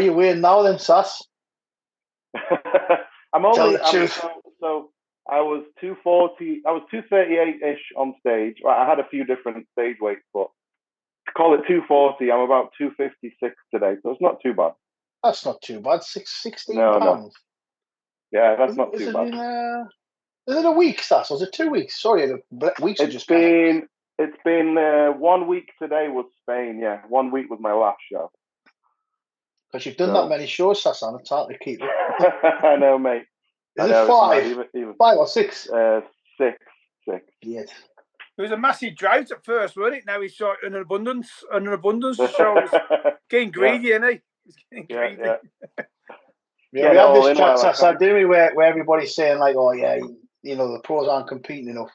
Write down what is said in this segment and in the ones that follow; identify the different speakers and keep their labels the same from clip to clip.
Speaker 1: you weighing now then, Sass?
Speaker 2: I'm only so I was 240. I was 238-ish on stage. I had a few different stage weights, but to call it 240, I'm about 256 today, so it's not too bad.
Speaker 1: That's not too bad. 16 pounds.
Speaker 2: No. Yeah, that's not too bad.
Speaker 1: Is it a week, Sass? Or is it 2 weeks? Sorry, the weeks have just
Speaker 2: been. It's been 1 week today was Spain. Yeah, 1 week was my last show.
Speaker 1: Because you've done that many shows, Sasan. It's hard to keep up.
Speaker 2: I know, mate.
Speaker 1: Is it 5?
Speaker 2: Even
Speaker 1: 5 or 6?
Speaker 2: 6.
Speaker 1: Yes.
Speaker 3: There was a massive drought at first, wasn't it? Now he's short an abundance of shows. Getting greedy, isn't he? He's getting greedy.
Speaker 1: Yeah, we had this chat, Sasan, didn't we, where everybody's saying, like, oh, yeah, you know, the pros aren't competing enough.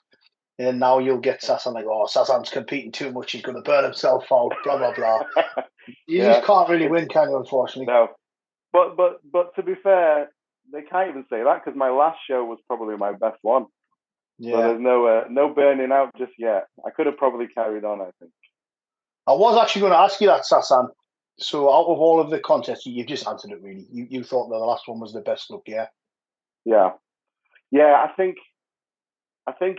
Speaker 1: And now you'll get Sasan like, oh, Sasan's competing too much. He's going to burn himself out, blah, blah, blah. You just can't really win, can you, unfortunately?
Speaker 2: No. But to be fair, they can't even say that because my last show was probably my best one. Yeah. So there's no burning out just yet. I could have probably carried on, I think.
Speaker 1: I was actually going to ask you that, Sasan. So out of all of the contests, you've just answered it, really. You thought that the last one was the best look, yeah?
Speaker 2: Yeah. Yeah, I think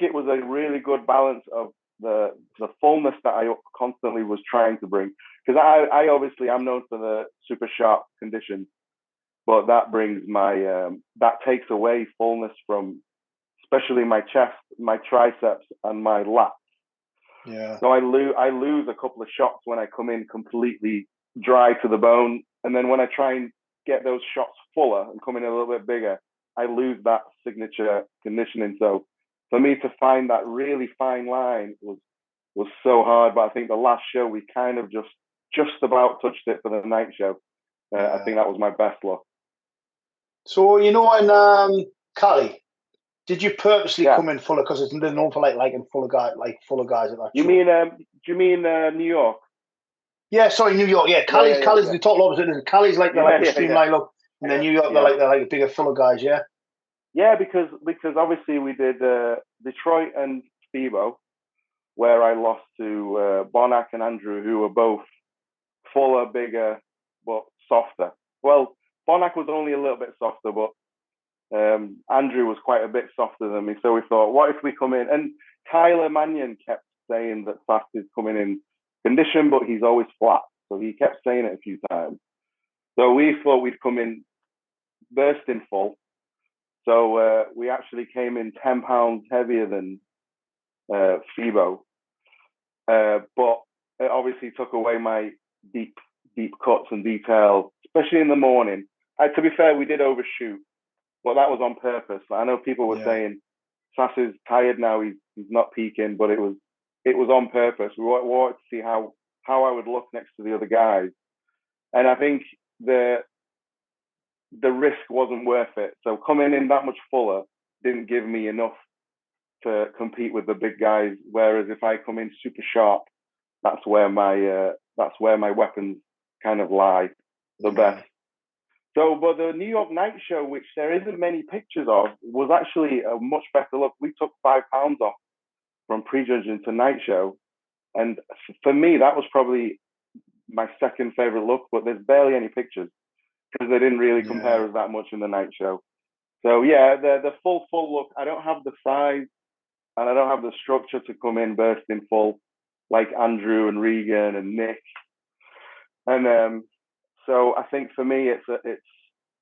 Speaker 2: it was a really good balance of the fullness that I constantly was trying to bring. Because I obviously, I'm known for the super sharp condition, but that brings that takes away fullness from, especially my chest, my triceps, and my lats.
Speaker 1: Yeah.
Speaker 2: So I lose a couple of shots when I come in completely dry to the bone, and then when I try and get those shots fuller and come in a little bit bigger, I lose that signature conditioning. So for me to find that really fine line was so hard. But I think the last show we kind of just about touched it for the night show. I think that was my best look.
Speaker 1: So you know, in Cali, did you purposely come in fuller because it's known for like fuller guys at that?
Speaker 2: You
Speaker 1: show?
Speaker 2: mean do you mean New York?
Speaker 1: Yeah, sorry, New York. Yeah, Cali's the total opposite. Cali's like the streamline look, and then New York they're like bigger, fuller guys. Yeah.
Speaker 2: Yeah, because obviously we did Detroit and Steve-O, where I lost to Bonac and Andrew, who were both fuller, bigger, but softer. Well, Bonac was only a little bit softer, but Andrew was quite a bit softer than me. So we thought, what if we come in? And Tyler Mannion kept saying that Sass is coming in condition, but he's always flat. So he kept saying it a few times. So we thought we'd come in bursting full. So we actually came in 10 pounds heavier than Steve-O. But it obviously took away my deep cuts and detail, especially in the morning. To be fair, we did overshoot, but that was on purpose. I know people were saying Sass is tired now, he's not peaking, but it was on purpose. We wanted to see how I would look next to the other guys, and I think the risk wasn't worth it. So coming in that much fuller didn't give me enough to compete with the big guys. Whereas if I come in super sharp, that's where my weapons kind of lie the best. So, but the New York night show, which there isn't many pictures of, was actually a much better look. We took 5 pounds off from prejudging to night show. And for me, that was probably my second favorite look, but there's barely any pictures because they didn't really compare us that much in the night show. So yeah, the full look, I don't have the size and I don't have the structure to come in bursting full like Andrew and Regan and Nick. And so I think for me,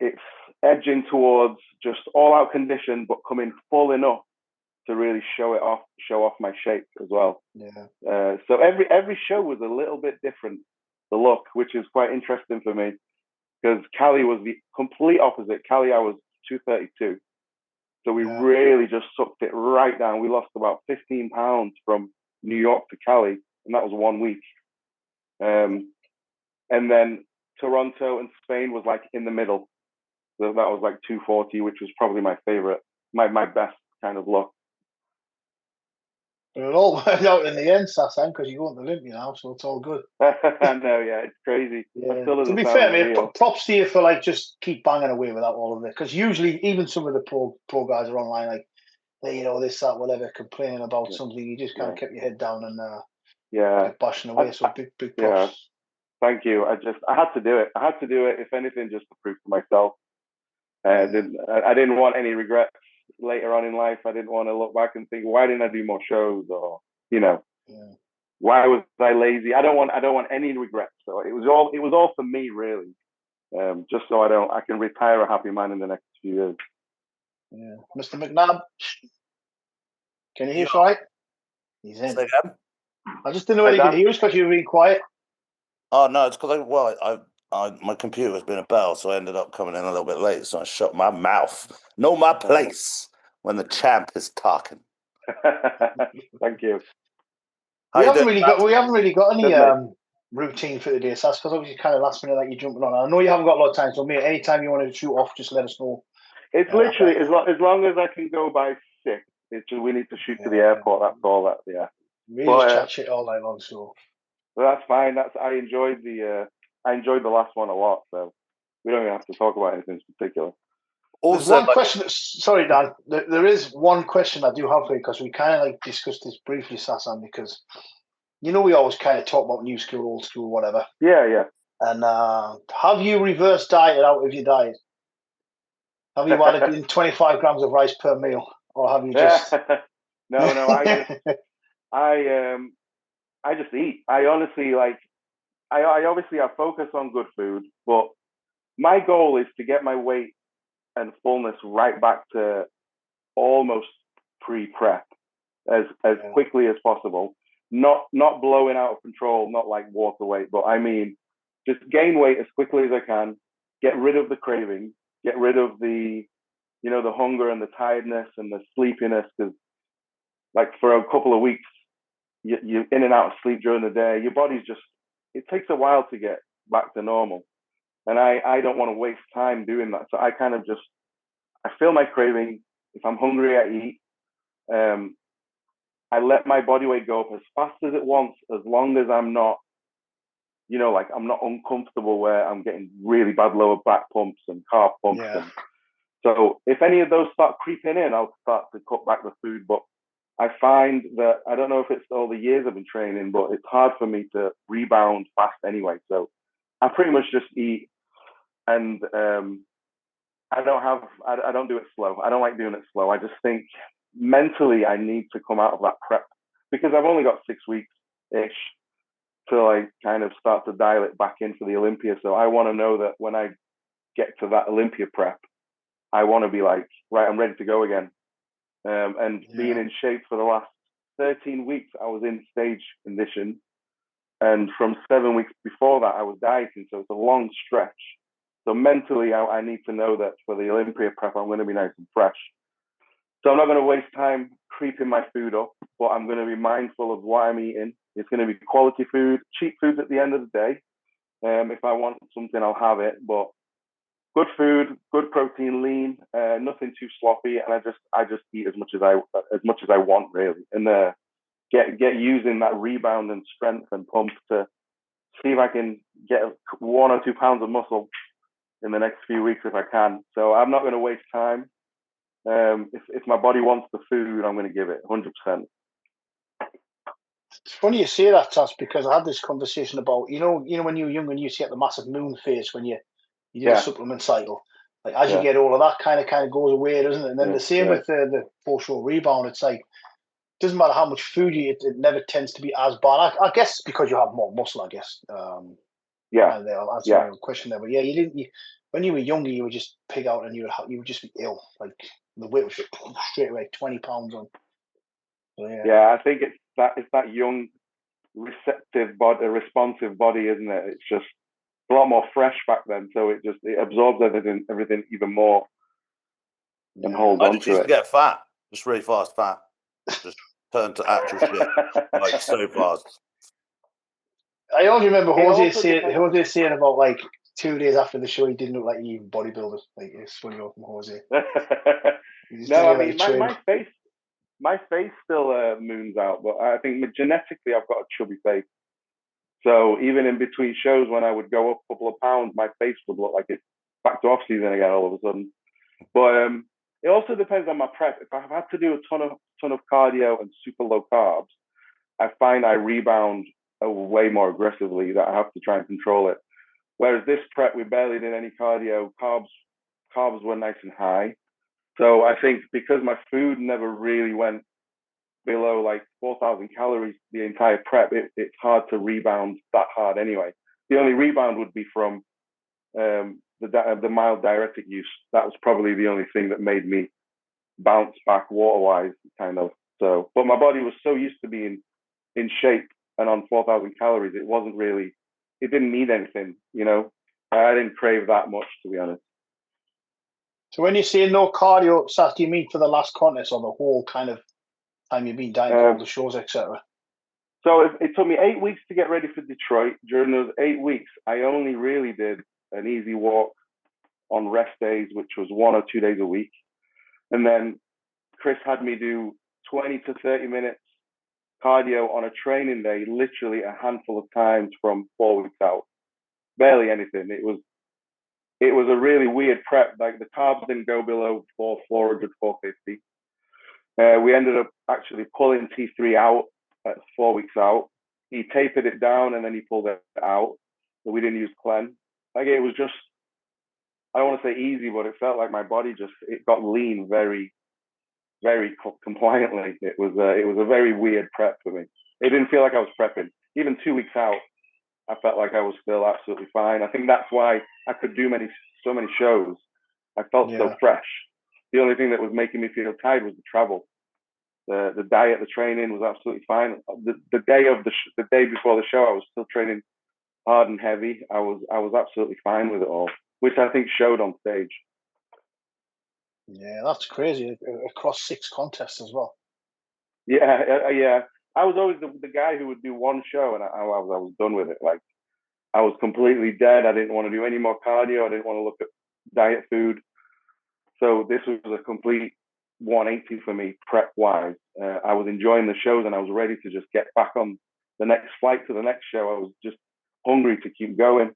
Speaker 2: it's edging towards just all out condition, but coming full enough to really show off my shape as well.
Speaker 1: Yeah.
Speaker 2: So every show was a little bit different, the look, which is quite interesting for me because Cali was the complete opposite. Cali, I was 232. So we really just sucked it right down. We lost about 15 pounds from New York to Cali, and that was 1 week. And then Toronto and Spain was like in the middle. So that was like 240, which was probably my favorite, my best kind of look.
Speaker 1: But it all worked out in the end, Sasan, because you're going to Olympia now, so it's all good.
Speaker 2: I know, yeah, it's crazy.
Speaker 1: Yeah. To be fair, mate, props to you for like just keep banging away without all of it. Because usually, even some of the pro guys are online, like, hey, you know, this, that, whatever, complaining about something. You just kind of kept your head down and kept bashing away. So big props.
Speaker 2: Thank you. I had to do it. I had to do it, if anything, just to prove to myself. I didn't want any regrets later on in life. I didn't want to look back and think, why didn't I do more shows? Or, why was I lazy? I don't want any regrets. So it was all for me, really. Just so I can retire a happy man in the next few years.
Speaker 1: Yeah. Mr. McNab, can you hear us all right? He's in. I just didn't know whether you could hear us because you were being quiet.
Speaker 4: Oh no, it's because my computer's been a bell, so I ended up coming in a little bit late. So I shut my mouth. Know my place when the champ is talking.
Speaker 2: Thank you.
Speaker 1: We haven't really got any routine for the day, so that's because obviously kind of last minute that you're jumping on. I know you haven't got a lot of time, so mate, anytime you want to shoot off, just let us know.
Speaker 2: It's literally as long as I can go by 6. It's just we need to shoot to the airport. That's all.
Speaker 1: We just chat shit all night long, so.
Speaker 2: Well, that's fine. I enjoyed the last one a lot, so we don't even have to talk about anything particular.
Speaker 1: Also, there's one question. Sorry, Dan. There is one question I do have for you because we kind of discussed this briefly, Sasan, because we always kind of talk about new school, old school, whatever.
Speaker 2: Yeah.
Speaker 1: And have you reverse dieted out of your diet? Have you added in 25 grams of rice per meal, or have you just?
Speaker 2: No. I just eat. I honestly I obviously I focus on good food, but my goal is to get my weight and fullness right back to almost pre-prep as quickly as possible. Not blowing out of control, not like water weight, but I mean just gain weight as quickly as I can, get rid of the craving, get rid of the the hunger and the tiredness and the sleepiness, because like for a couple of weeks you're in and out of sleep during the day. Your body's it takes a while to get back to normal. And I don't want to waste time doing that. So I kind of I feel my craving. If I'm hungry, I eat. I let my body weight go up as fast as it wants, as long as I'm not, I'm not uncomfortable where I'm getting really bad lower back pumps and calf pumps.
Speaker 1: Yeah.
Speaker 2: So if any of those start creeping in, I'll start to cut back the food. But I find that, I don't know if it's all the years I've been training, but it's hard for me to rebound fast anyway. So I pretty much just eat, and I don't do it slow. I don't like doing it slow. I just think mentally I need to come out of that prep, because I've only got 6 weeks-ish till I kind of start to dial it back in for the Olympia. So I want to know that when I get to that Olympia prep, I want to be like, right, I'm ready to go again. Being in shape for the last 13 weeks, I was in stage condition. And from 7 weeks before that, I was dieting. So it's a long stretch. So mentally, I need to know that for the Olympia prep, I'm going to be nice and fresh. So I'm not going to waste time creeping my food up, but I'm going to be mindful of what I'm eating. It's going to be quality food, cheap food at the end of the day. If I want something, I'll have it. But good food, good protein, lean, nothing too sloppy, and I just eat as much as I want, really, and get using that rebound and strength and pump to see if I can get 1 or 2 pounds of muscle in the next few weeks if I can. So I'm not going to waste time. If my body wants the food, I'm going to give it 100%.
Speaker 1: It's funny you say that, Tass, because I had this conversation about when you were younger and you used to get the massive moon face when you did a supplement cycle. Like as you get older, that kind of goes away, doesn't it? And then the same with the post-show rebound. It's like, it doesn't matter how much food you eat, it never tends to be as bad. I guess because you have more muscle, I guess. I'll answer your question there. But yeah, when you were younger, you would just pig out and you would just be ill. Like the weight was straight away 20 pounds on. So,
Speaker 2: I think it's that young, receptive body, responsive body, isn't it? It's just a lot more fresh back then, so it absorbs everything even more and holds on to it.
Speaker 4: I used to get fat, just really fast fat, just turn to actual shit, like so fast.
Speaker 1: I always remember Jose saying about like 2 days after the show, he didn't look like he even bodybuilder. Like it's funny from Jose.
Speaker 2: No, I mean my face still moons out, but I think genetically I've got a chubby face. So even in between shows, when I would go up a couple of pounds, my face would look like it's back to off season again all of a sudden. But it also depends on my prep. If I've had to do a ton of cardio and super low carbs, I find I rebound way more aggressively that I have to try and control it. Whereas this prep, we barely did any cardio. Carbs were nice and high. So I think because my food never really went below like 4,000 calories the entire prep, it's hard to rebound that hard anyway. The only rebound would be from the mild diuretic use. That was probably the only thing that made me bounce back water-wise, kind of. So, but my body was so used to being in shape and on 4,000 calories, it didn't need anything, you know. I didn't crave that much, to be honest.
Speaker 1: So when you say no cardio, Sas, do you mean for the last contest or the whole kind of time you've been dieting for all the shows, etc.?
Speaker 2: So it took me 8 weeks to get ready for Detroit. During those 8 weeks, I only really did an easy walk on rest days, which was 1 or 2 days a week. And then Chris had me do 20 to 30 minutes cardio on a training day, literally a handful of times from 4 weeks out. Barely anything. It was a really weird prep. Like the carbs didn't go below 400, 450. We ended up actually pulling T3 out at 4 weeks out. He tapered it down and then he pulled it out. So we didn't use Clen. Like it was just, I don't want to say easy, but it felt like my body it got lean very, very compliantly. It was a very weird prep for me. It didn't feel like I was prepping. Even 2 weeks out, I felt like I was still absolutely fine. I think that's why I could do so many shows. I felt so fresh. The only thing that was making me feel tired was the travel. The diet, the training was absolutely fine. The day before the show, I was still training hard and heavy. I was absolutely fine with it all, which I think showed on stage.
Speaker 1: Yeah, that's crazy. Across 6 contests as well.
Speaker 2: Yeah. I was always the guy who would do one show and I was done with it. Like I was completely dead. I didn't want to do any more cardio. I didn't want to look at diet food. So this was a complete 180 for me prep wise. I was enjoying the shows and I was ready to just get back on the next flight to the next show. I was just hungry to keep going.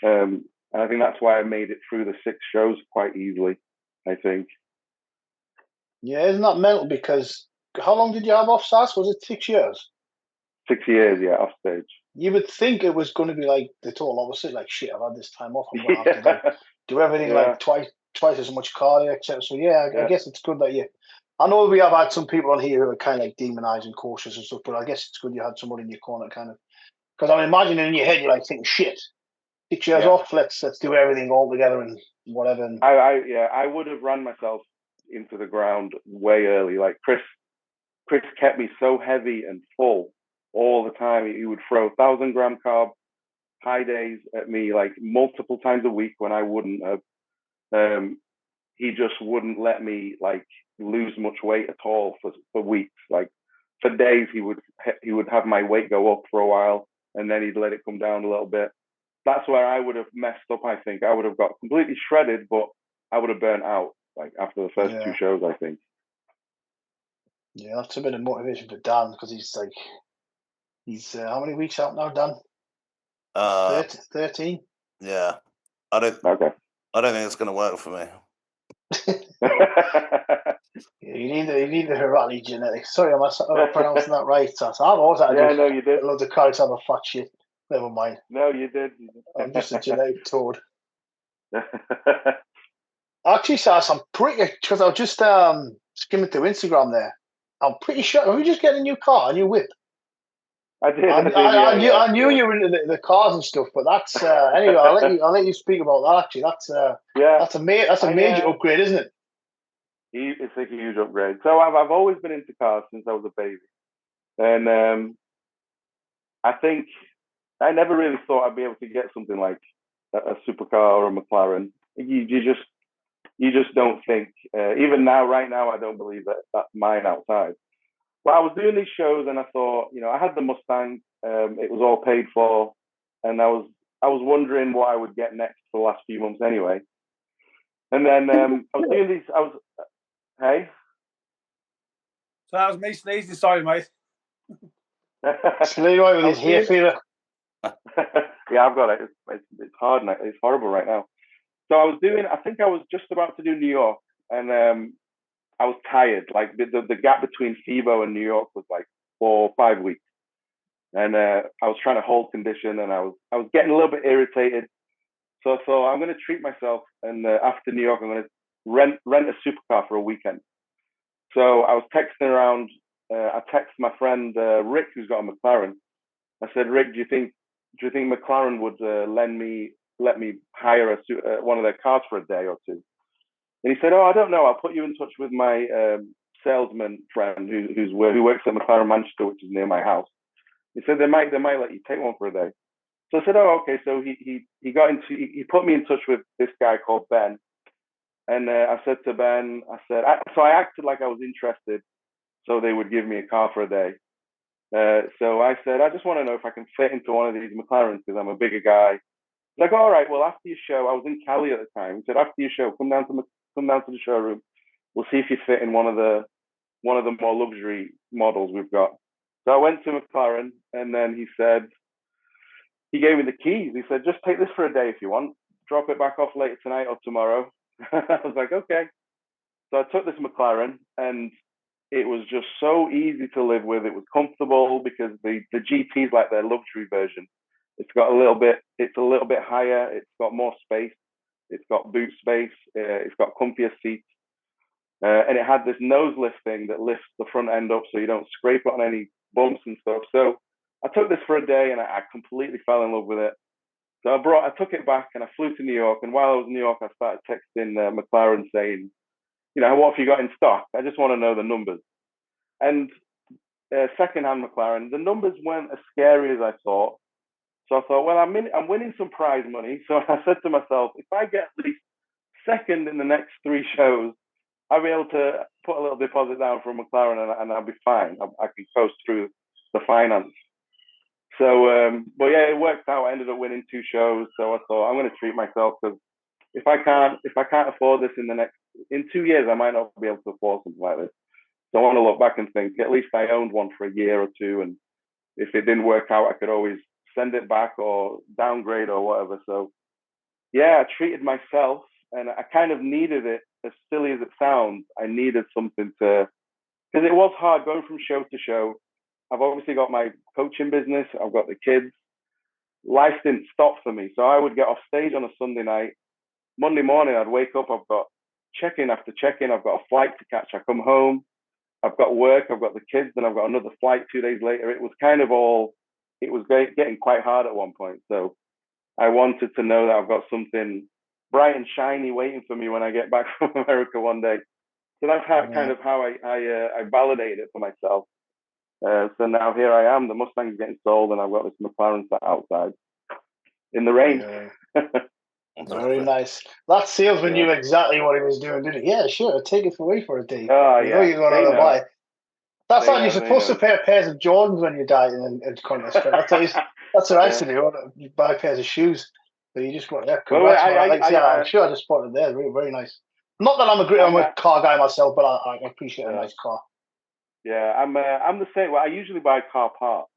Speaker 2: And I think that's why I made it through the 6 shows quite easily, I think.
Speaker 1: Yeah, isn't that mental? Because how long did you have off, Sas? Was it 6 years?
Speaker 2: 6 years, yeah, off stage.
Speaker 1: You would think it was going to be like the total opposite, like shit, I've had this time off. I'm going to have to like, do everything like twice as much cardio, etc. So I guess it's good that I know we have had some people on here who are kind of like demonizing cautious and stuff, but I guess it's good you had someone in your corner kind of, because I'm imagining in your head you're like thinking, shit, 6 years off, let's do everything all together and whatever. And
Speaker 2: I would have run myself into the ground way early. Like Chris kept me so heavy and full all the time. He would throw 1,000-gram carb high days at me like multiple times a week when I wouldn't have. He just wouldn't let me like lose much weight at all for weeks. Like for days, he would have my weight go up for a while and then he'd let it come down a little bit. That's where I would have messed up. I think I would have got completely shredded, but I would have burnt out like after the first 2 shows, I think.
Speaker 1: Yeah, that's a bit of motivation for Dan because he's how many weeks out now, Dan? 13.
Speaker 4: Yeah, I don't think it's going to work for me.
Speaker 1: You need the Heirati genetics. Sorry, I'm pronouncing that right, Sas. I've always had
Speaker 2: you did.
Speaker 1: Loads of carrots have a fat shit. Never mind.
Speaker 2: No, you did.
Speaker 1: I'm just a genetic toad. Actually, Sas, I'm pretty, because I was just skimming through Instagram there. I'm pretty sure. Are we just getting a new car, a new whip?
Speaker 2: I did.
Speaker 1: I knew you were into the cars and stuff, but that's anyway. I'll let you speak about that. Actually, that's a major upgrade, isn't it?
Speaker 2: It's a huge upgrade. So I've always been into cars since I was a baby, and I think I never really thought I'd be able to get something like a supercar or a McLaren. You just don't think. Even now, right now, I don't believe that that's mine outside. But I was doing these shows and I thought, I had the Mustang. It was all paid for, and I was wondering what I would get next for the last few months anyway. And then I was doing these. Hey.
Speaker 3: So that was me sneezing. Sorry, mate.
Speaker 1: It's Leroy with his hair fever.
Speaker 2: Yeah, I've got it. It's hard now. It's horrible right now. So I think I was just about to do New York, and I was tired. Like the gap between FIBO and New York was like 4 or 5 weeks. And I was trying to hold condition, and I was getting a little bit irritated. So I thought, I'm going to treat myself, and after New York, I'm going to rent a supercar for a weekend. So I was texting around. I texted my friend Rick, who's got a McLaren. I said, Rick, do you think McLaren would let me hire one of their cars for a day or two? And he said, oh, I don't know. I'll put you in touch with my salesman friend who works at McLaren Manchester, which is near my house. He said they might let you take one for a day. So I said, oh, okay. So he put me in touch with this guy called Ben. And I said to Ben, so I acted like I was interested, so they would give me a car for a day. So I said, I just want to know if I can fit into one of these McLarens because I'm a bigger guy. He's like, all right, well, after your show, I was in Cali at the time. He said, after your show, come down to the showroom. We'll see if you fit in one of the more luxury models we've got. So I went to McLaren, and then he gave me the keys. He said, just take this for a day if you want. Drop it back off later tonight or tomorrow. I was like, okay. So I took this McLaren, and it was just so easy to live with. It was comfortable because the GT is like their luxury version. It's a little bit higher. It's got more space. It's got boot space. It's got comfier seats. And it had this nose lift thing that lifts the front end up so you don't scrape it on any bumps and stuff. So I took this for a day, and I completely fell in love with it. So I took it back, and I flew to New York. And while I was in New York, I started texting McLaren saying, what have you got in stock? I just want to know the numbers. And secondhand McLaren, the numbers weren't as scary as I thought. So I thought, well, I'm winning some prize money. So I said to myself, if I get at least second in the next 3 shows, I'll be able to put a little deposit down for a McLaren, and I'll be fine. I can coast through the finance. So, but yeah, it worked out. I ended up winning 2 shows. So I thought, I'm going to treat myself, because if I can't afford this in 2 years, I might not be able to afford something like this. So I want to look back and think, at least I owned one for a year or two, and if it didn't work out, I could always send it back or downgrade or whatever. So yeah, I treated myself, and I kind of needed it. As silly as it sounds, I needed something because it was hard going from show to show. I've obviously got my coaching business. I've got the kids. Life didn't stop for me. So I would get off stage on a Sunday night. Monday morning, I'd wake up. I've got check-in after check-in. I've got a flight to catch. I come home. I've got work. I've got the kids. Then I've got another flight 2 days later. It was kind of it was getting quite hard at one point. So I wanted to know that I've got something bright and shiny waiting for me when I get back from America one day. So that's kind of how I validated it for myself. So now here I am. The Mustang's getting sold, and I've got this McLaren sat outside in the rain.
Speaker 1: Yeah. Very nice. That salesman knew exactly what he was doing, didn't he? Yeah, sure. I'll take it away for a day.
Speaker 2: Oh,
Speaker 1: know you're going on a buy. That's how you're supposed to pair pairs of Jordans when you're dieting and contest. That's what I used to do. You buy pairs of shoes. So you just got congrats. I'm sure I just spotted there. Very, very nice. Not that I'm a car guy myself, but I appreciate a nice car.
Speaker 2: Yeah, I'm the same. Well, I usually buy car parts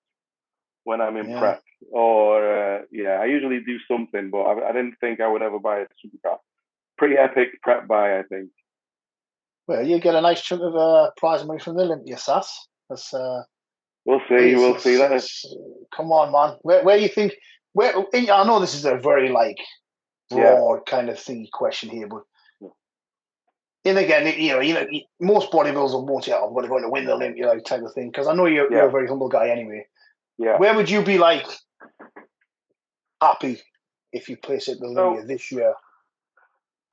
Speaker 2: when I'm in prep, or I usually do something, but I didn't think I would ever buy a supercar. Pretty epic prep buy, I think.
Speaker 1: Well, you get a nice chunk of prize money from the Olympia, Sass. That's
Speaker 2: we'll see. We'll see.
Speaker 1: Come on, man. Where do you think? I know this is a very broad kind of thingy question here, but and again, most bodybuilders won't say, "Oh, I'm going to win the Olympia," type of thing. Because I know you're a very humble guy anyway.
Speaker 2: Yeah.
Speaker 1: Where would you be happy if you place it the Olympia this year?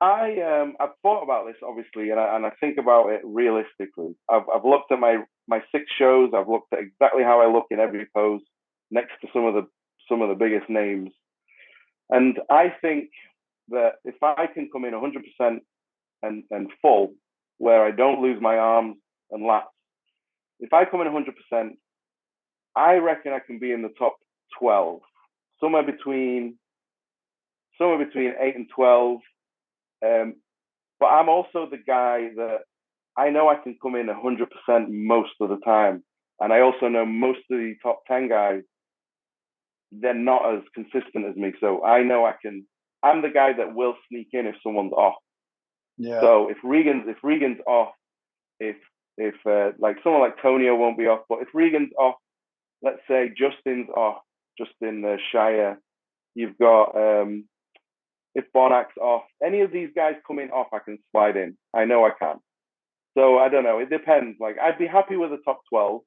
Speaker 2: I've thought about this obviously, and I think about it realistically. I've looked at my 6 shows. I've looked at exactly how I look in every pose next to some of the biggest names, and I think that if I can come in 100% and full, where I don't lose my arms and lats, if I come in 100%, I reckon I can be in the top 12, somewhere between 8 and 12. But I'm also the guy that I know I can come in 100% most of the time. And I also know most of the top 10 guys, they're not as consistent as me. So I know I'm the guy that will sneak in if someone's off. Yeah. So if Regan's off, if someone like Tonio won't be off, but if Regan's off, let's say Justin's off, Justin Shire, you've got if Bonak's off, any of these guys coming off, I can slide in. I know I can. So I don't know. It depends. Like I'd be happy with a top 12,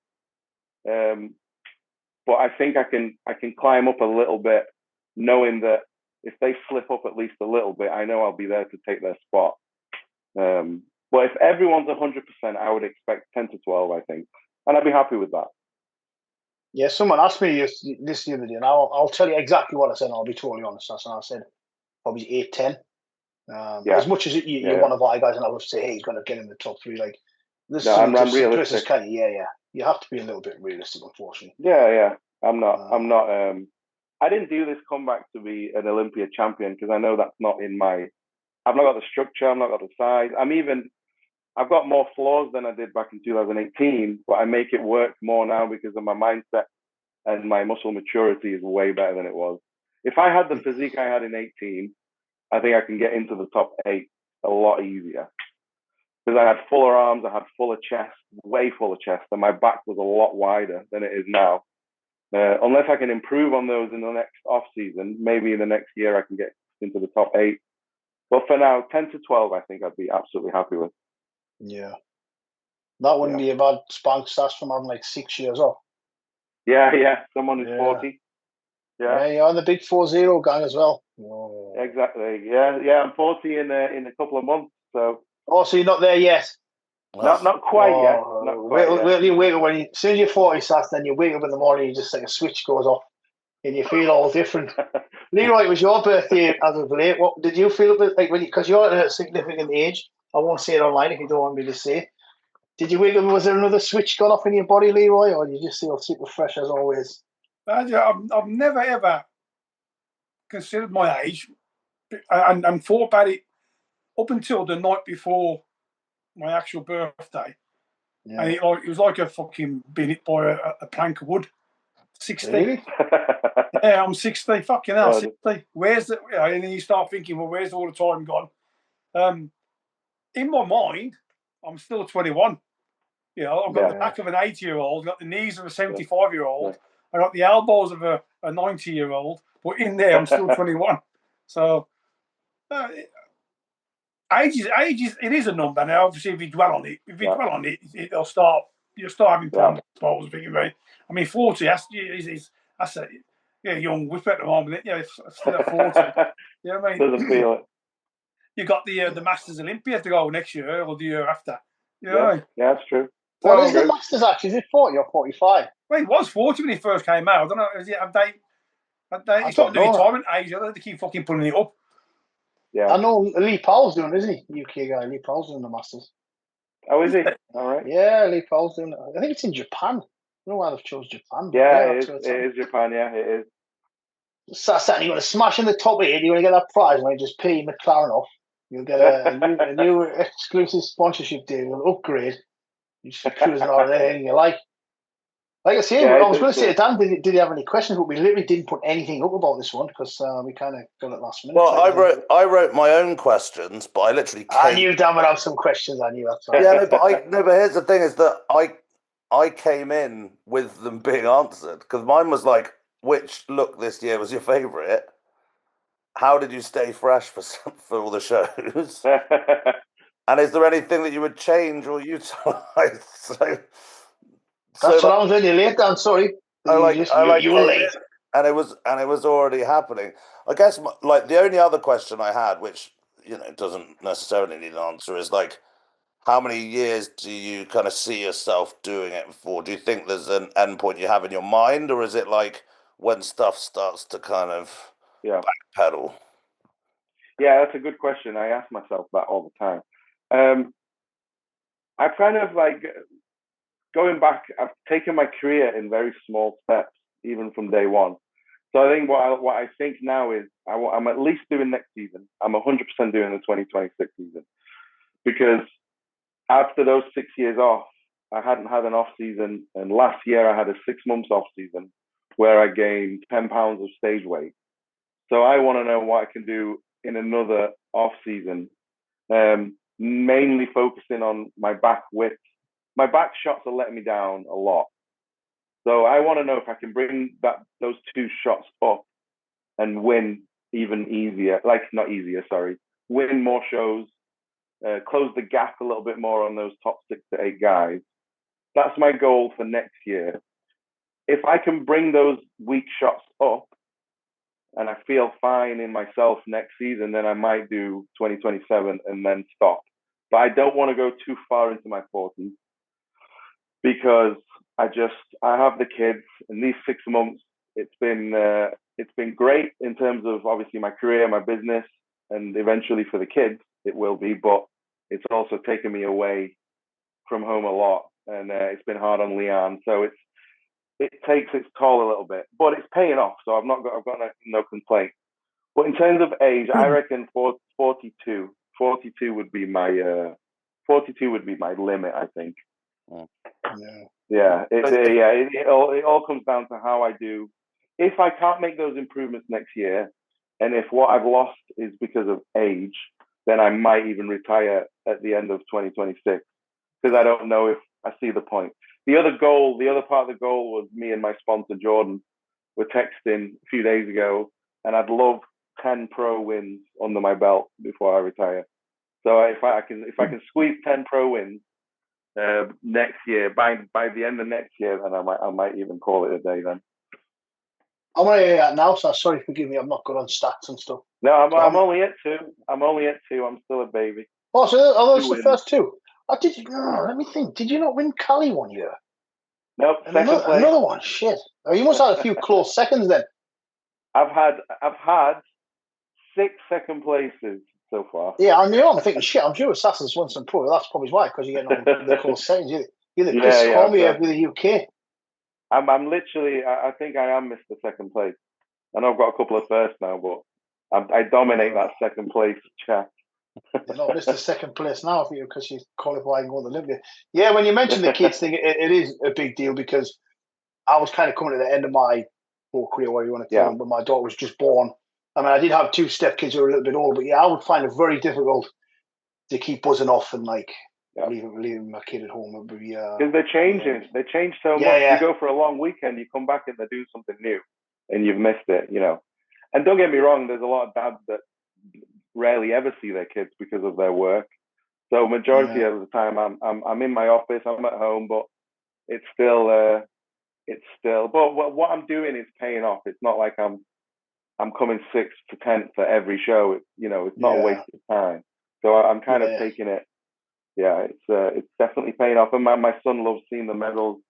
Speaker 2: but I think I can climb up a little bit, knowing that if they slip up at least a little bit, I know I'll be there to take their spot. But if everyone's 100%, I would expect 10 to 12, I think, and I'd be happy with that.
Speaker 1: Yeah, someone asked me this the other day, and I'll tell you exactly what I said. And I'll be totally honest. I said probably 8, 10. As much as you want to buy guys, and I would say, hey, he's going to get in the top 3. Like this,
Speaker 2: I'm realistic.
Speaker 1: Kind of, you have to be a little bit realistic, unfortunately.
Speaker 2: Yeah. I'm not. I didn't do this comeback to be an Olympia champion because I know that's not in my. I've not got the structure. I've not got the size. I've got more flaws than I did back in 2018, but I make it work more now because of my mindset and my muscle maturity is way better than it was. If I had the physique I had in 18, I think I can get into the top 8 a lot easier. Because I had fuller arms, I had fuller chest, way fuller chest, and my back was a lot wider than it is now. Unless I can improve on those in the next off season, maybe in the next year I can get into the top 8. But for now, 10 to 12, I think I'd be absolutely happy with.
Speaker 1: Yeah. That wouldn't be a bad spank stats from having like 6 years off.
Speaker 2: Yeah. Someone who's 40.
Speaker 1: Yeah, you're on the big 4-0 gang as well.
Speaker 2: Oh. Exactly. Yeah. I'm 40 in a couple of months. So.
Speaker 1: Oh, so you're not there yet?
Speaker 2: Not quite yet.
Speaker 1: Wait you wake up as soon as you're 40, Sas, then you wake up in the morning, you just like a switch goes off, and you feel all different. Leroy, it was your birthday as of late. What did you feel about like because you're at a significant age? I won't say it online if you don't want me to say. Did you wake up? Was there another switch gone off in your body, Leroy, or did you just feel super fresh as always?
Speaker 3: I've never ever considered my age and thought about it up until the night before my actual birthday. Yeah. And it was like a fucking being hit by a plank of wood. 60.
Speaker 1: Really?
Speaker 3: Yeah, I'm 60. Fucking hell, 60. Where's the? And then you start thinking, well, where's all the time gone? In my mind, I'm still 21. You know, I've got the back of an 80-year-old, I've got the knees of a 75-year-old, I've got the elbows of a 90-year-old, but in there, I'm still 21. So, age is it is a number now. Obviously, if you dwell on it, you'll start having problems. I mean, 40. That's a young whip at the moment. Yeah, it's still at 40. You know what I mean?
Speaker 2: Doesn't feel it.
Speaker 3: You got the Masters Olympia to go next year or the year after. You know what I mean?
Speaker 2: Yeah, that's true.
Speaker 1: What is the Masters actually? Is it 40 or 45?
Speaker 3: Well, it was 40 when he first came out. I don't know. It's got the retirement age. I don't think they keep fucking putting it up.
Speaker 1: Yeah. I know Lee Powell's doing it, isn't he? UK guy. Lee Powell's doing the Masters.
Speaker 2: Oh, is he? All right.
Speaker 1: Yeah, Lee Powell's doing it. I think it's in Japan. I don't know why they've chose Japan.
Speaker 2: Yeah, it is Japan. Yeah, it is.
Speaker 1: So you're going to smash in the top 8. You're going to get that prize when you just pay McLaren off. You'll get a new exclusive sponsorship deal. You'll upgrade. You just cruising on anything you like. Like I say, I was going to say to Dan, did you have any questions? But we literally didn't put anything up about this one because we kind of got it last minute.
Speaker 4: Well, I wrote my own questions, but I literally
Speaker 1: I knew Dan would have some questions. I knew that.
Speaker 4: Yeah, but here's the thing: is that I came in with them being answered because mine was like, which look this year was your favourite? How did you stay fresh for all the shows? And is there anything that you would change or utilise?
Speaker 1: That's what I was really late, Dan. Sorry, you were late,
Speaker 4: and it was already happening. I guess like the only other question I had, which doesn't necessarily need an answer, is like, how many years do you kind of see yourself doing it for? Do you think there's an end point you have in your mind, or is it like when stuff starts to kind of backpedal?
Speaker 2: Yeah, that's a good question. I ask myself that all the time. I've kind of like going back. I've taken my career in very small steps, even from day one. So I think what I think now is I'm at least doing next season. I'm 100% doing the 2026 season because after those 6 years off, I hadn't had an off season, and last year I had a 6 months off season where I gained 10 pounds of stage weight. So I want to know what I can do in another off season, mainly focusing on my back width. My back shots are letting me down a lot. So I want to know if I can bring those 2 shots up and win even easier, like not easier, sorry, win more shows, close the gap a little bit more on those top 6 to 8 guys. That's my goal for next year. If I can bring those weak shots up and I feel fine in myself next season, then I might do 2027 and then stop. But I don't want to go too far into my 40s because I have the kids, and these 6 months, it's been great in terms of obviously my career, my business, and eventually for the kids it will be, but it's also taken me away from home a lot, and it's been hard on Leanne, so it takes its toll a little bit, but it's paying off, so I've got no complaint. But in terms of age, I reckon 42 would be my 42 would be my limit, I think. It all comes down to how I do. If I can't make those improvements next year, and if what I've lost is because of age, then I might even retire at the end of 2026 because I don't know if I see the point. The other part of the goal was me and my sponsor Jordan were texting a few days ago, and I'd love 10 pro wins under my belt before I retire. So if I can squeeze 10 pro wins next year, by the end of next year, then I might even call it a day then.
Speaker 1: I'm going to hear that now, so sorry, forgive me, I'm not good on stats and stuff.
Speaker 2: No, I'm only at 2. I'm still a baby.
Speaker 1: Oh, so are those the first 2? Let me think. Did you not win Cali one year?
Speaker 2: Nope, second place.
Speaker 1: Another one, shit. Oh, you must have had a few close seconds then.
Speaker 2: I've had 6 second places so far.
Speaker 1: Yeah, I know. I'm thinking, shit, I'm sure Sasans won some pro. That's probably why, because you're getting on the close seconds. You're the Chris Cormier with the UK.
Speaker 2: I'm literally, I think I am Mr. Second Place. I know I've got a couple of firsts now, but I dominate that second place chat.
Speaker 1: You're not Mr. Second Place now for you because she's qualifying on the Olympia. Yeah, when you mentioned the kids thing, it is a big deal because I was kind of coming to the end of my full career, whatever you want to call it, but my daughter was just born. I mean, I did have 2 stepkids who were a little bit older, but I would find it very difficult to keep buzzing off and leaving my kid at home.
Speaker 2: Because they're changing. They change so much. You go for a long weekend, you come back and they do something new, and you've missed it, And don't get me wrong, there's a lot of dads that rarely ever see their kids because of their work. So majority of the time, I'm in my office, I'm at home, but it's still. But what I'm doing is paying off. It's not like I'm coming 6th to 10th for every show. It's not a waste of time. So I'm kind of taking it. Yeah, it's definitely paying off. And my son loves seeing the medals.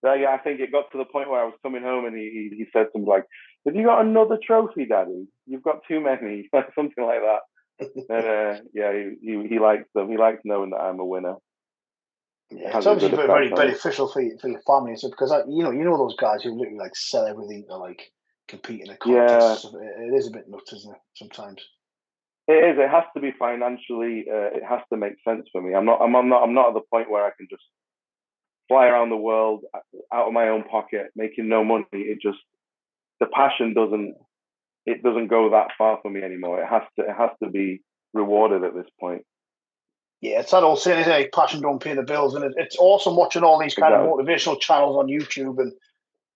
Speaker 2: I think it got to the point where I was coming home and he said something like, "Have you got another trophy, Daddy? You've got too many," something like that. And he likes them. He likes knowing that I'm a winner.
Speaker 1: Yeah, it's obviously very beneficial for your family, because you know those guys who literally sell everything to compete in a contest. Yeah. It is a bit nuts, isn't it? Sometimes.
Speaker 2: It is. It has to be financially. It has to make sense for me. I'm not at the point where I can just fly around the world out of my own pocket, making no money. The passion doesn't go that far for me anymore. It has to be rewarded at this point.
Speaker 1: Yeah, it's that old saying, isn't it? Passion don't pay the bills, and it's awesome watching all these kind of motivational channels on YouTube and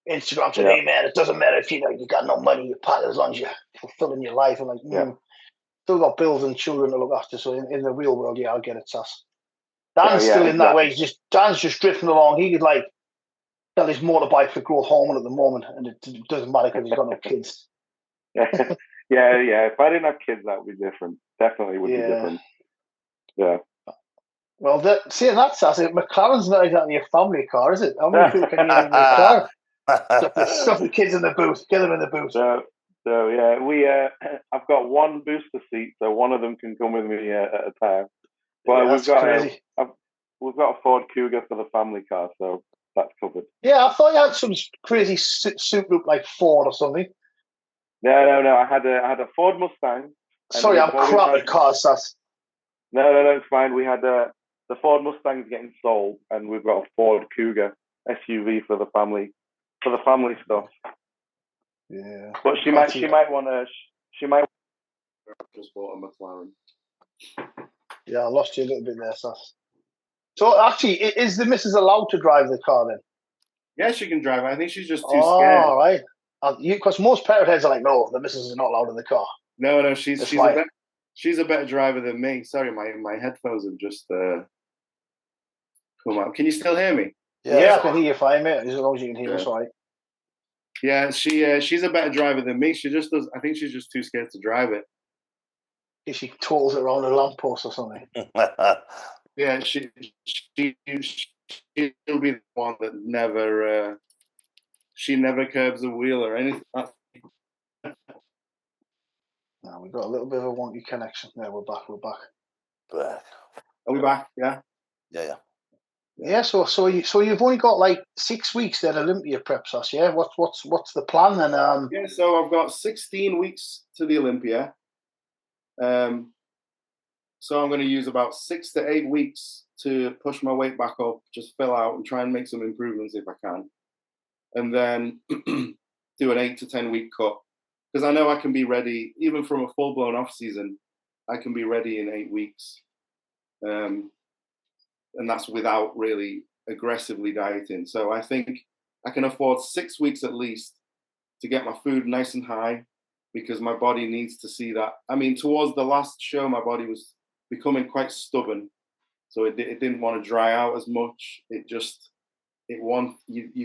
Speaker 1: Instagram saying, "Hey man, it doesn't matter if you got no money, you're part as long as you're fulfilling your life." And still got bills and children to look after. So in the real world, I get it, Sass. Dan's still in that way. Dan's just drifting along. He could sell his motorbike for growth hormone at the moment, and it doesn't matter because he's got no kids.
Speaker 2: Yeah. If I didn't have kids, that would be different. Definitely would be different. Yeah.
Speaker 1: Well, seeing that, Sass, McLaren's not exactly a family car, is it? How many people can you have in a car? Stuff the kids in the booth. Get them in the booth.
Speaker 2: So yeah, I've got 1 booster seat, so one of them can come with me at a time. But we've got a Ford Cougar for the family car, so that's covered.
Speaker 1: Yeah, I thought you had some crazy suit look like Ford or something.
Speaker 2: No. I had a Ford Mustang.
Speaker 1: Sorry, I'm crap at cars, Sass.
Speaker 2: No, it's fine. We had the Ford Mustang's getting sold, and we've got a Ford Cougar SUV for the family stuff.
Speaker 1: Yeah,
Speaker 2: but she might want to. She might just bought a McLaren.
Speaker 1: Yeah, I lost you a little bit there, Sass. So actually, is the missus allowed to drive the car then?
Speaker 5: Yeah, she can drive. I think she's just too scared.
Speaker 1: All right. Because most parrot heads are like, no, the missus is not allowed in the car.
Speaker 5: No, she's a better driver than me. Sorry, my headphones have just come out. Can you still hear me?
Speaker 1: Yeah, I can hear you fine, mate. As long as you can hear us, all right.
Speaker 5: Yeah, she's a better driver than me. She just does. I think she's just too scared to drive it.
Speaker 1: If she totals it around a lamppost or something.
Speaker 5: Yeah, she'll be the one that never. She never curbs a wheel or anything.
Speaker 1: No, we've got a little bit of a wonky connection. There, we're back.
Speaker 5: Are we back? Yeah.
Speaker 1: Yeah. So you've only got like 6 weeks then Olympia preps us. Yeah. What's the plan then?
Speaker 5: Yeah. So I've got 16 weeks to the Olympia. So I'm going to use about 6 to 8 weeks to push my weight back up, just fill out and try and make some improvements if I can, and then do an 8 to 10 week cut. Because I know I can be ready, even from a full-blown off-season, I can be ready in 8 weeks. And that's without really aggressively dieting. So I think I can afford 6 weeks at least to get my food nice and high, because my body needs to see that. I mean, towards the last show, my body was becoming quite stubborn. So it didn't want to dry out as much. You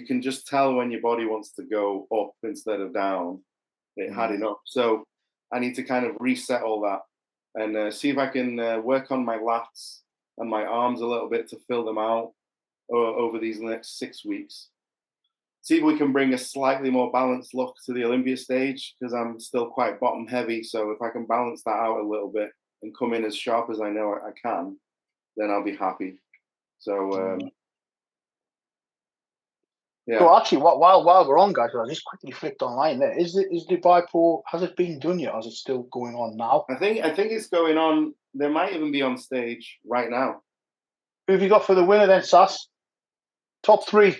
Speaker 5: can just tell when your body wants to go up instead of down. It had enough. So I need to kind of reset all that and see if I can work on my lats and my arms a little bit to fill them out over these next 6 weeks. See if we can bring a slightly more balanced look to the Olympia stage, because I'm still quite bottom heavy. So if I can balance that out a little bit and come in as sharp as I know I can, then I'll be happy. So yeah.
Speaker 1: So actually, while we're on, guys, I just quickly flicked online there. Is Dubai Pro, has it been done yet, or is it still going on now?
Speaker 5: I think it's going on. They might even be on stage right now.
Speaker 1: Who have you got for the winner then, Sass? Top three.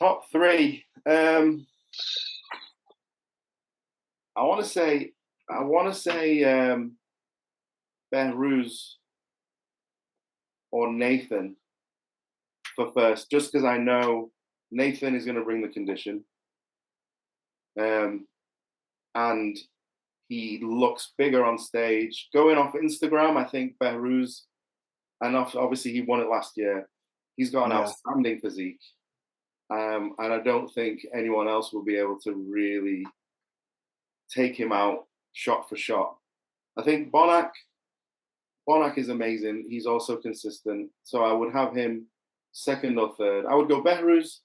Speaker 5: Top three. I want to say Behruz or Nathan for first, just because I know Nathan is going to bring the condition, and he looks bigger on stage. Going off Instagram, I think Behruz, and obviously he won it last year. He's got an outstanding physique, and I don't think anyone else will be able to really take him out shot for shot. I think Bonac is amazing. He's also consistent. So I would have him second or third. I would go Behruz.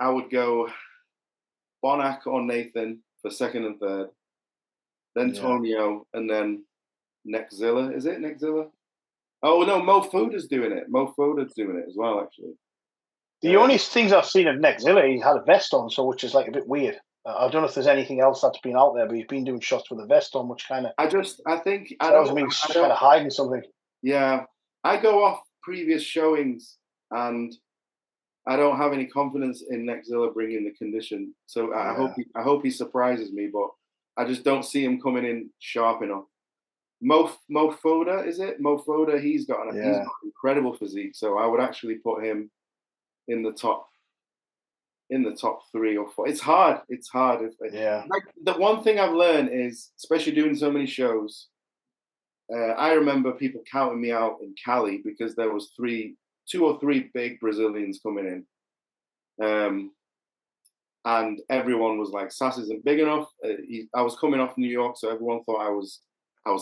Speaker 5: I would go Bonac or Nathan for second and third. Then Tonio, and then Zilla. Is it Zilla? Oh, no, Mo Foda's doing it. Mo Foda's doing it as well, actually.
Speaker 1: The only things I've seen of Zilla, he had a vest on, so which is like a bit weird. I don't know if there's anything else that's been out there, but he's been doing shots with a vest on, which kind of... I think... tells me he's kind of hiding something.
Speaker 5: Yeah. I go off previous showings, and I don't have any confidence in Zilla bringing the condition. So I hope he surprises me, but I just don't see him coming in sharp enough. Mo Foda, is it? Mo Foda, he's got an incredible physique, so I would actually put him in the top 3 or 4. It's hard. Like, the one thing I've learned is, especially doing so many shows, I remember people counting me out in Cali because there was 2 or 3 big Brazilians coming in, and everyone was like, "Sass isn't big enough." I was coming off New York, so everyone thought I was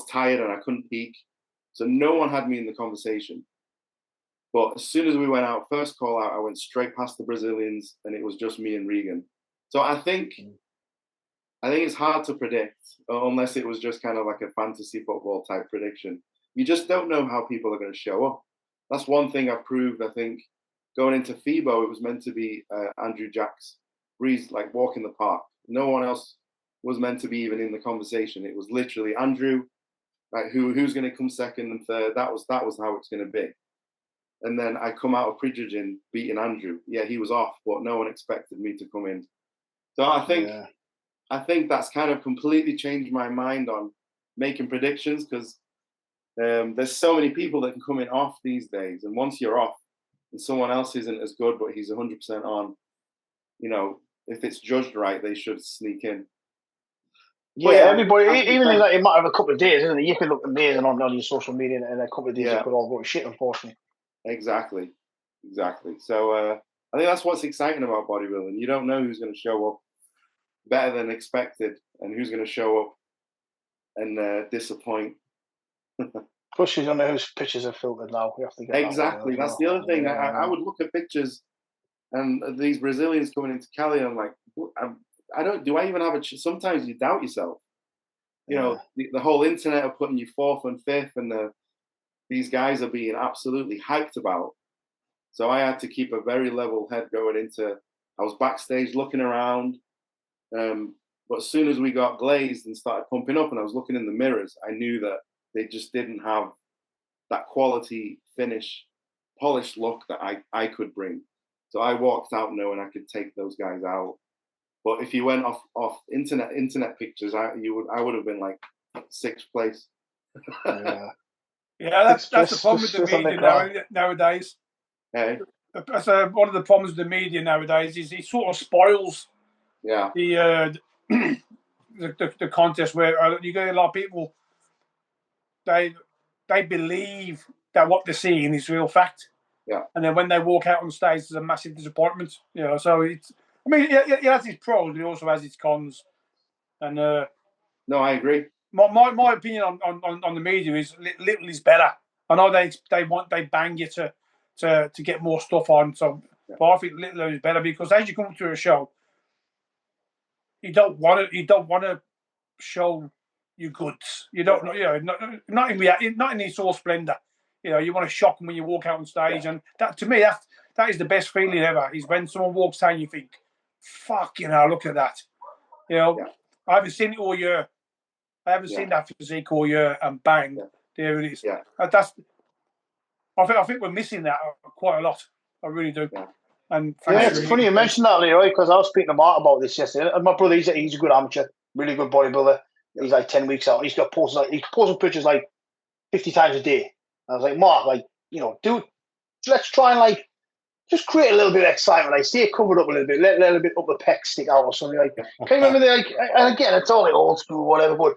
Speaker 5: tired and I couldn't peak, so no one had me in the conversation. But as soon as we went out, first call out, I went straight past the Brazilians, and it was just me and Regan. So I think it's hard to predict, unless it was just kind of like a fantasy football type prediction. You just don't know how people are going to show up. That's one thing I've proved. I think going into FIBO, it was meant to be Andrew Jack's breeze, like walk in the park. No one else was meant to be even in the conversation. It was literally Andrew, like who's going to come second and third. That was how it's going to be. And then I come out of Pridgen beating Andrew. Yeah, he was off, but no one expected me to come in. So I think that's kind of completely changed my mind on making predictions, because there's so many people that can come in off these days. And once you're off, and someone else isn't as good, but he's 100% on, you know, if it's judged right, they should sneak in.
Speaker 1: Yeah, everybody, even in like, it might have a couple of days, isn't it? You can look amazing on your social media, and in a couple of days you could all go to shit, unfortunately.
Speaker 5: Exactly. So I think that's what's exciting about bodybuilding. You don't know who's going to show up better than expected and who's going to show up and disappoint.
Speaker 1: Plus, you don't know whose pictures are filtered now. We have to get
Speaker 5: exactly. That's the other thing. I would look at pictures and these Brazilians coming into Cali, and I'm like, do I even have a sometimes you doubt yourself. You know, the whole internet are putting you 4th and 5th, and these guys are being absolutely hyped about. So I had to keep a very level head going into, I was backstage looking around. But as soon as we got glazed and started pumping up and I was looking in the mirrors, I knew that they just didn't have that quality finish, polished look that I could bring. So I walked out knowing I could take those guys out. But if you went off internet pictures, I would have been like 6th place.
Speaker 3: That's the problem with the media nowadays.
Speaker 5: Hey.
Speaker 3: That's one of the problems with the media nowadays is it sort of spoils the contest, where you get a lot of people, they believe that what they're seeing is real fact.
Speaker 5: Yeah.
Speaker 3: And then when they walk out on stage, there's a massive disappointment. You know, so it's, I mean, it has its pros, but it also has its cons. And
Speaker 5: no, I agree.
Speaker 3: My opinion on the media is little is better. I know they bang you to get more stuff on. So, but I think little is better, because as you come to a show, you don't want to show your goods. You don't, not in its all splendor. You know, you want to shock them when you walk out on stage, and that, to me, that is the best feeling ever. Is when someone walks down, you think, "Fuck, look at that." You know, I haven't seen it all year. I haven't seen that physique all year, and bang, there it is.
Speaker 5: Yeah.
Speaker 3: I think we're missing that quite a lot. I really do.
Speaker 5: Yeah.
Speaker 3: And
Speaker 1: it's funny you mentioned that, Leroy, because I was speaking to Mark about this yesterday. And my brother, he's a good amateur, really good bodybuilder. He's like 10 weeks out. He's posting pictures like 50 times a day. I was like, Mark, dude, let's try and just create a little bit of excitement. Like, stay covered up a little bit, let a little bit up the pec stick out or something. Like, can you remember and again, it's all like old school, whatever, but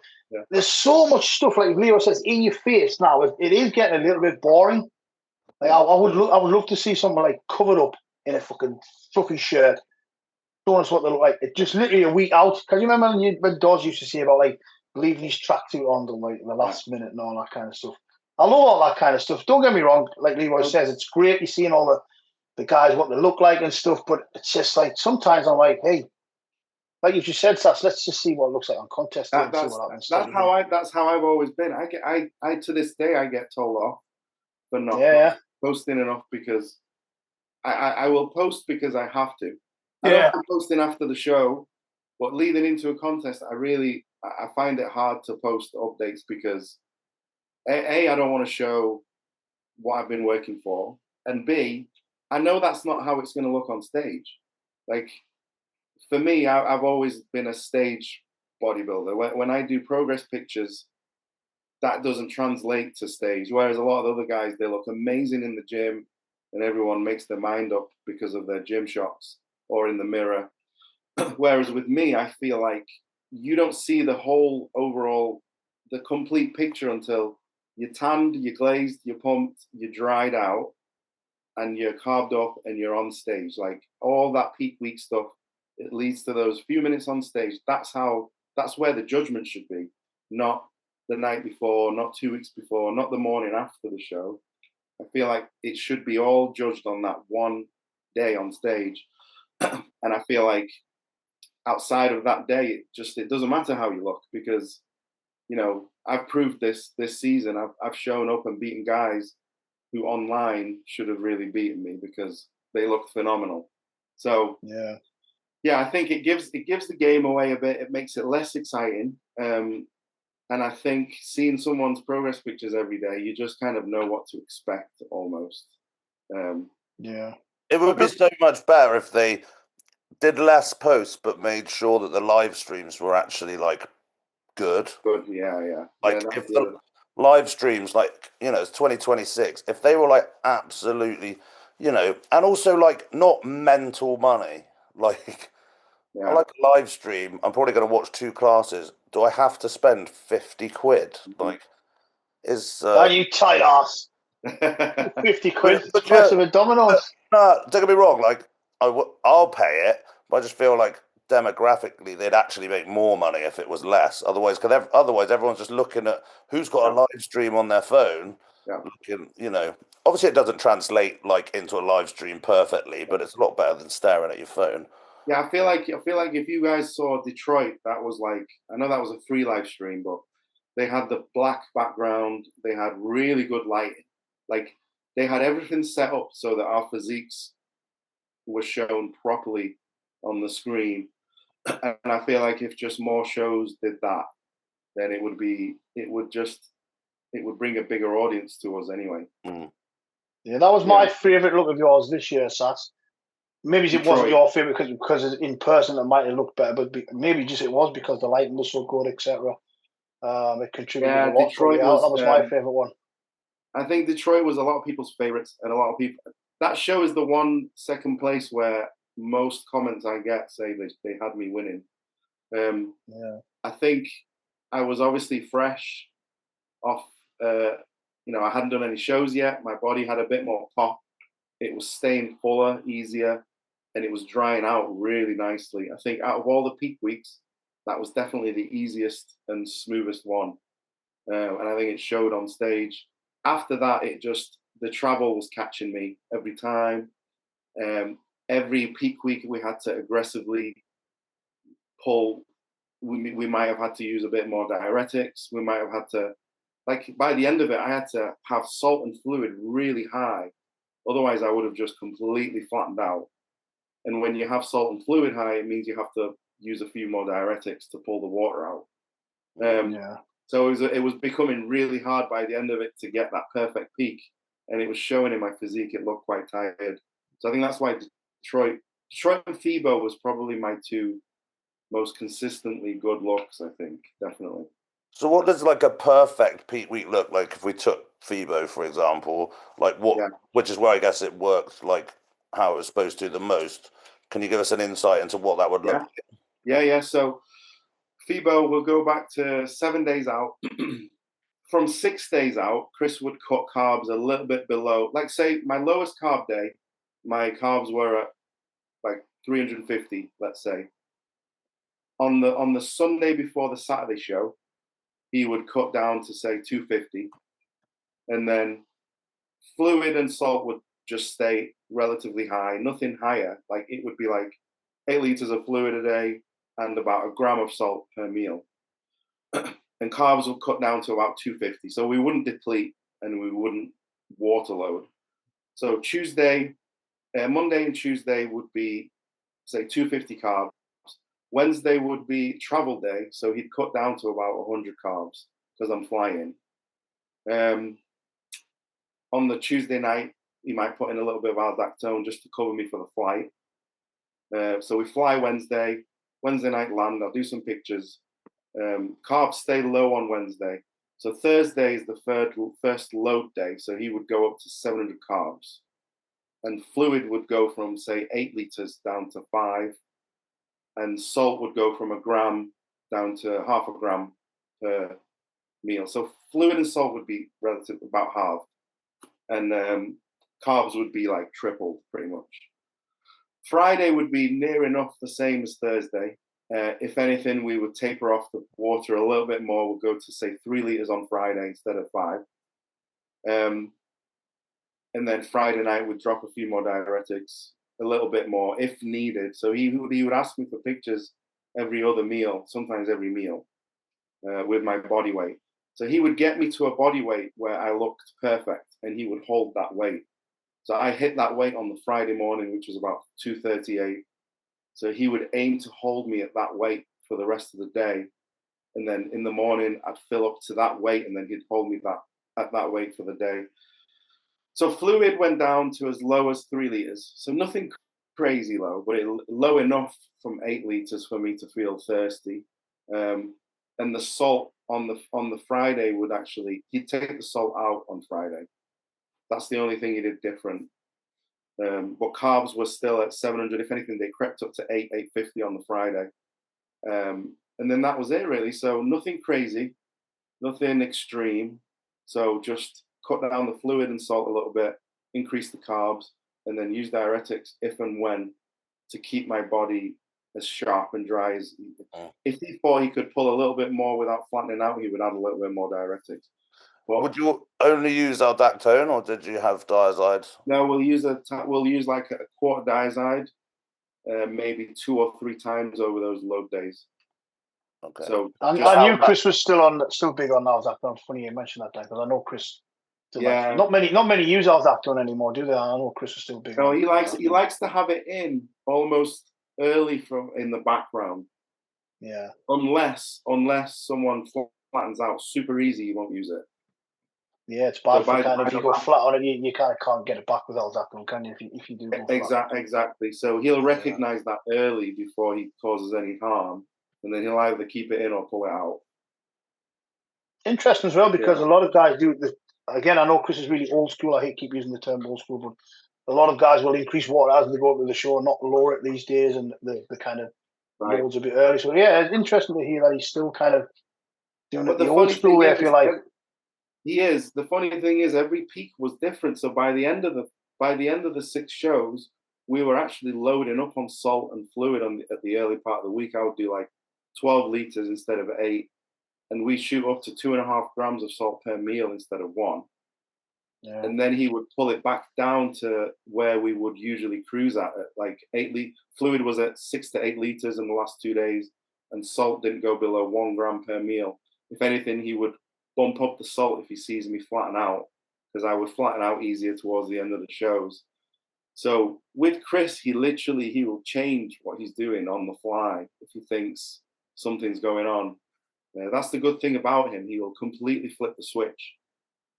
Speaker 1: there's so much stuff, like Leo says, in your face now. It is getting a little bit boring. Like, I would love to see someone like covered up in a fucking fluffy shirt, showing us what they look like. It's just literally a week out. Because you remember when Dawes used to say about like leaving his tracksuit on them like in the last minute and all that kind of stuff. I love all that kind of stuff. Don't get me wrong. Like Leroy says, it's great. You're seeing all the guys, what they look like and stuff. But it's just like, sometimes I'm like, hey, like you just said, Sass, let's just see what it looks like on contest day and see what happens.
Speaker 5: That's how I've always been. I to this day I get told off for not posting enough, because I will post because I have to. I don't like posting after the show, but leading into a contest, I find it hard to post updates, because A, I don't want to show what I've been working for, and B, I know that's not how it's going to look on stage. Like, for me, I've always been a stage bodybuilder. When I do progress pictures, that doesn't translate to stage, whereas a lot of other guys, they look amazing in the gym, and everyone makes their mind up because of their gym shots or in the mirror. Whereas with me, I feel like you don't see the whole overall, the complete picture until you're tanned, you're glazed, you're pumped, you're dried out, and you're carved up and you're on stage. Like, all that peak week stuff, it leads to those few minutes on stage. That's where the judgment should be, not the night before, not 2 weeks before, not the morning after the show. I feel like it should be all judged on that one day on stage. And I feel like outside of that day, it doesn't matter how you look, because, I've proved this season. I've shown up and beaten guys who online should have really beaten me, because they looked phenomenal. So I think it gives the game away a bit. It makes it less exciting. And I think seeing someone's progress pictures every day, you just kind of know what to expect almost.
Speaker 4: It would be so much better if they did less posts, but made sure that the live streams were actually like good.
Speaker 5: Good, yeah.
Speaker 4: Like, if the live streams, like, it's 2026, if they were like absolutely you know, and also like not mental money. Like, I like a live stream. I'm probably going to watch 2 classes. Do I have to spend 50 quid? Like,
Speaker 1: are you tight ass? 50 quid, the price of a Domino's.
Speaker 4: No, don't get me wrong. Like, I'll pay it, but I just feel like demographically they'd actually make more money if it was less. Otherwise, otherwise everyone's just looking at who's got a live stream on their phone.
Speaker 5: Yeah.
Speaker 4: Looking, you know, obviously it doesn't translate like into a live stream perfectly, but it's a lot better than staring at your phone.
Speaker 5: Yeah, I feel like if you guys saw Detroit, that was like, I know that was a free live stream, but they had the black background, they had really good lighting. Like, they had everything set up so that our physiques were shown properly on the screen. And I feel like if just more shows did that, then it would bring a bigger audience to us anyway.
Speaker 4: Mm.
Speaker 1: Yeah, that was my favourite look of yours this year, Sass. Maybe it wasn't your favourite because in person it might have looked better, but maybe just it was because the lighting was so good, etc. It contributed a lot.
Speaker 5: Detroit
Speaker 1: that was my favourite one.
Speaker 5: I think Detroit was a lot of people's favourites, and a lot of people. That show is the one second place where most comments I get say they had me winning. I think I was obviously fresh off. You know, I hadn't done any shows yet. My body had a bit more pop. It was staying fuller, easier, and it was drying out really nicely. I think out of all the peak weeks, that was definitely the easiest and smoothest one. And I think it showed on stage. After that, the travel was catching me every time. Every peak week, we had to aggressively pull. We might have had to use a bit more diuretics. We might have had to, like, by the end of it, I had to have salt and fluid really high. Otherwise, I would have just completely flattened out. And when you have salt and fluid high, it means you have to use a few more diuretics to pull the water out. So it was becoming really hard by the end of it to get that perfect peak. And it was showing in my physique. It looked quite tired. So I think that's why Detroit and FIBO was probably my 2 most consistently good looks, I think, definitely.
Speaker 4: So what does like a perfect peak week look like if we took FIBO, for example? Like which is where I guess it worked like how it was supposed to the most. Can you give us an insight into what that would look like?
Speaker 5: Yeah. So FIBO will go back to 7 days out. From 6 days out, Chris would cut carbs a little bit below. Like, say, my lowest carb day, my carbs were at like 350, let's say. On the Sunday before the Saturday show, he would cut down to, say, 250. And then fluid and salt would just stay relatively high, nothing higher. Like, it would be like 8 liters of fluid a day and about 1 gram of salt per meal. And carbs will cut down to about 250. So we wouldn't deplete and we wouldn't water load. So Monday and Tuesday would be, say, 250 carbs. Wednesday would be travel day. So he'd cut down to about 100 carbs because I'm flying. On the Tuesday night, he might put in a little bit of aldactone just to cover me for the flight. So we fly Wednesday night land. I'll do some pictures. Carbs stay low on Wednesday. So Thursday is the first load day. So he would go up to 700 carbs. And fluid would go from, say, 8 liters down to 5. And salt would go from 1 gram down to half a gram per meal. So fluid and salt would be relative about half. And carbs would be like tripled pretty much. Friday would be near enough the same as Thursday. If anything, we would taper off the water a little bit more. We'll go to, say, 3 liters on Friday instead of 5. And then Friday night, we'd drop a few more diuretics, a little bit more if needed. So he would ask me for pictures every other meal, sometimes every meal, with my body weight. So he would get me to a body weight where I looked perfect, and he would hold that weight. So I hit that weight on the Friday morning, which was about 238. So he would aim to hold me at that weight for the rest of the day. And then in the morning, I'd fill up to that weight, and then he'd hold me at that weight for the day. So fluid went down to as low as 3 liters. So nothing crazy low, but low enough from 8 liters for me to feel thirsty. And the salt on the Friday would he'd take the salt out on Friday. That's the only thing he did different. But carbs were still at 700. If anything, they crept up to 850 on the Friday. And then that was it, really. So nothing crazy, nothing extreme. So just cut down the fluid and salt a little bit, increase the carbs, and then use diuretics if and when to keep my body as sharp and dry as. If he thought he could pull a little bit more without flattening out, he would add a little bit more diuretics. But
Speaker 4: would you only use aldactone, or did you have diazide?
Speaker 5: No, we'll use like a quart diazide, maybe 2 or 3 times over those load days.
Speaker 4: Okay.
Speaker 5: So
Speaker 1: I knew Chris was still big on aldactone. Funny you mentioned that, because I know Chris.
Speaker 5: Yeah.
Speaker 1: Not many use aldactone anymore, do they? I know Chris was still big.
Speaker 5: No, he likes to have it in almost early in the background.
Speaker 1: Yeah.
Speaker 5: Unless someone flattens out super easy, you won't use it.
Speaker 1: Yeah, it's bad for if you go flat on it, you kind of can't get it back with aldactone, can you? If you do go flat.
Speaker 5: Exactly. So he'll recognize that early before he causes any harm, and then he'll either keep it in or pull it out.
Speaker 1: Interesting as well, because a lot of guys do this. Again, I know Chris is really old school. I hate keep using the term old school, but a lot of guys will increase water as they go to the show, not lower it these days, and the kind of loads a bit early. So yeah, it's interesting to hear that he's still kind of doing it the old school way, if you like.
Speaker 5: He is. The funny thing is, every peak was different. So by the end of the 6 shows, we were actually loading up on salt and fluid at the early part of the week. I would do like 12 liters instead of 8. And we shoot up to 2.5 grams of salt per meal instead of 1. Yeah. And then he would pull it back down to where we would usually cruise at like 8 fluid was at 6 to 8 liters in the last 2 days, and salt didn't go below 1 gram per meal. If anything, he would bump up the salt if he sees me flatten out, because I would flatten out easier towards the end of the shows. So with Chris, he will change what he's doing on the fly if he thinks something's going on. That's the good thing about him. He will completely flip the switch.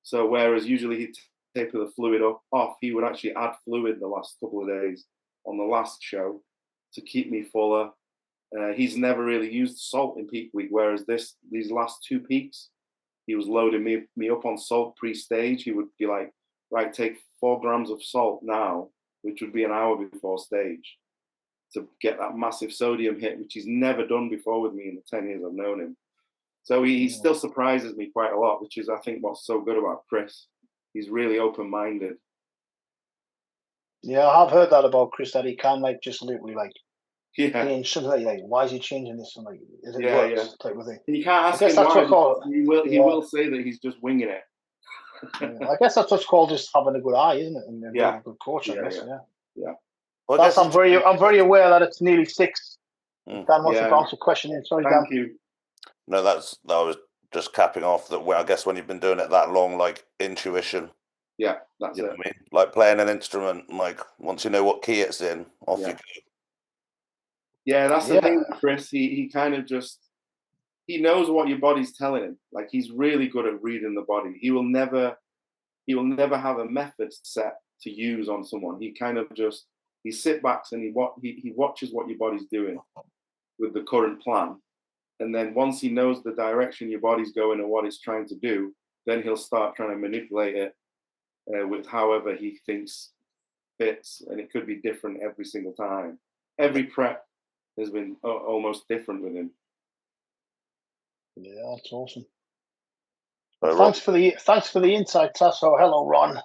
Speaker 5: So whereas usually he'd taper the fluid off, he would actually add fluid the last couple of days on the last show to keep me fuller. He's never really used salt in peak week, whereas these last 2 peaks, he was loading me up on salt pre-stage. He would be like, right, take 4 grams of salt now, which would be an hour before stage, to get that massive sodium hit, which he's never done before with me in the 10 years I've known him. So he still surprises me quite a lot, which is, I think, what's so good about Chris. He's really open-minded.
Speaker 1: Yeah, I've heard that about Chris, that he can just literally change something like, why is he changing this? And is it works type of thing.
Speaker 5: You can't ask him why. He will say that he's just winging it.
Speaker 1: I guess that's what's called just having a good eye, isn't it? And being a good coach, I guess. Yeah. Well, I'm very aware that it's nearly 6. Dan wants to answer a question in. Sorry,
Speaker 5: Thank you.
Speaker 4: No, that was just capping off that. I guess when you've been doing it that long, intuition.
Speaker 5: Yeah, that's it.
Speaker 4: What I mean, like playing an instrument. Once you know what key it's in, off you go.
Speaker 5: Yeah, that's the thing, Chris. He kind of he knows what your body's telling him. He's really good at reading the body. He will never have a method set to use on someone. He kind of he sit backs and he watches what your body's doing with the current plan. And then once he knows the direction your body's going and what it's trying to do, then he'll start trying to manipulate it with however he thinks fits. And it could be different every single time. Every prep has been almost different with him.
Speaker 1: Yeah, that's awesome. Thanks for the insight, Tasso. Hello, Ron.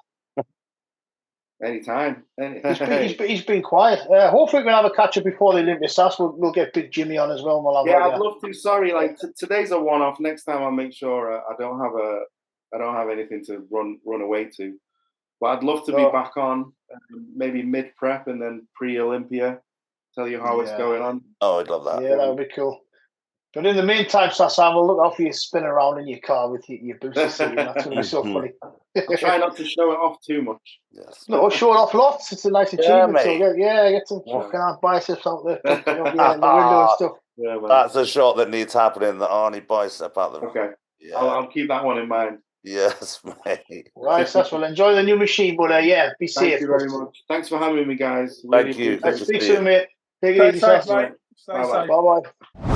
Speaker 5: Anytime.
Speaker 1: He's been quiet. Hopefully we can have a catch up before the Olympia Sass. We'll get Big Jimmy on as well.
Speaker 5: I'd love to. Sorry, today's a one-off. Next time I'll make sure I don't have anything to run away to. But I'd love to be back on, maybe mid prep and then pre-Olympia. Tell you how it's going on.
Speaker 4: Oh, I'd love that.
Speaker 1: Yeah, that would be cool. But in the meantime, Sasan, we'll look out for you spin around in your car with your booster seat. That's going to be so funny.
Speaker 5: I'll try not to show it off too much.
Speaker 4: Yes.
Speaker 1: No, show it off lots. It's a nice achievement. Get some fucking biceps out there. In the window and stuff.
Speaker 5: Yeah,
Speaker 4: that's a shot that needs happening, the Arnie bicep out there.
Speaker 5: Okay. Yeah. I'll keep that one in mind.
Speaker 4: Yes, mate.
Speaker 1: Right, Sass. Well, enjoy the new machine, but be safe.
Speaker 5: Thank you very much. Thanks for having me, guys.
Speaker 4: Thank you.
Speaker 1: Speak soon, mate. Take it easy,
Speaker 3: mate. Stay safe.
Speaker 1: Bye-bye.